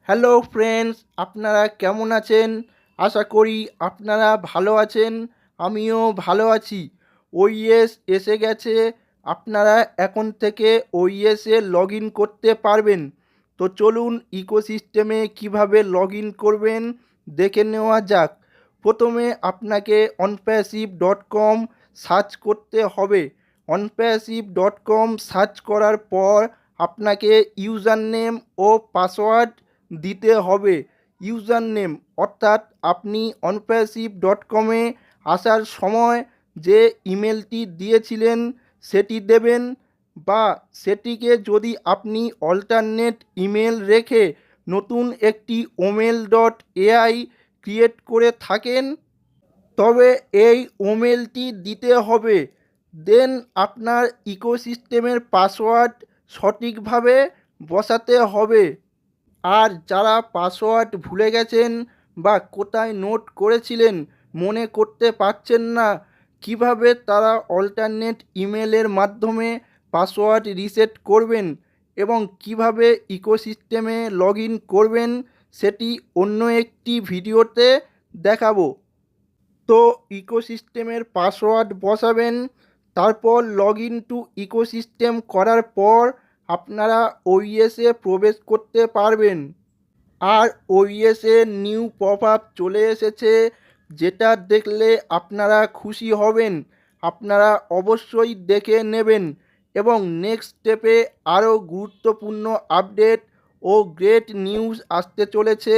Hello friends, আপনারা কেমন আছেন? আশা করি আপনারা ভালো আছেন। আমিও ভালো আছি। ওইএস এসে গেছে। আপনারা এখন থেকে ওইএসে লগ ইন করতে পারবেন। তো চলুন ইকোসিস্টেমে কিভাবে লগ ইন করবেন দেখে নেওয়া যাক। প্রথমে আপনাকে onpassive.com সার্চ করতে হবে। onpassive.com সার্চ করার পর আপনাকে ইউজার নেম ও পাসওয়ার্ড দিতে হবে। ইউজার নেম অর্থাৎ আপনি onpassive.com-এ আসার সময় যে ইমেলটি দিয়েছিলেন সেটি দেবেন, বা সেটিকে যদি আপনি অল্টারনেট ইমেল রেখে নতুন একটি omail.ai ক্রিয়েট করে থাকেন তবে এই ওমেলটি দিতে হবে। দেন আপনার ইকোসিস্টেমের পাসওয়ার্ড সঠিকভাবে বসাতে হবে। আর যারা পাসওয়ার্ড ভুলে গেছেন বা কোথায় নোট করেছিলেন মনে করতে পারছেন না, কিভাবে তারা অল্টারনেট ইমেলের মাধ্যমে পাসওয়ার্ড রিসেট করবেন এবং কিভাবে ইকোসিস্টেমে লগ ইন করবেন সেটি অন্য একটি ভিডিওতে দেখাবো। তো ইকোসিস্টেমের পাসওয়ার্ড বসাবেন, তারপর লগ ইন টু ইকোসিস্টেম করার পর আপনারা ওইএসে প্রবেশ করতে পারবেন। আর ওইএসে নিউ পপ আপ চলে এসেছে, যেটা দেখলে আপনারা খুশি হবেন। আপনারা অবশ্যই দেখে নেবেন এবং নেক্সট স্টেপে আরও গুরুত্বপূর্ণ আপডেট ও গ্রেট নিউজ আসতে চলেছে।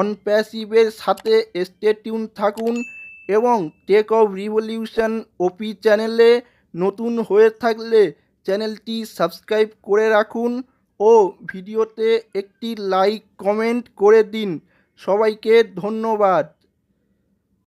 অনপ্যাসিভের সাথে স্টে টিউন থাকুন এবং টেক অফ রিভলিউশন ওপি চ্যানেলে নতুন হয়ে থাকলে চ্যানেলটি সাবস্ক্রাইব করে রাখুন ও ভিডিওতে একটি লাইক কমেন্ট করে দিন। সবাইকে ধন্যবাদ।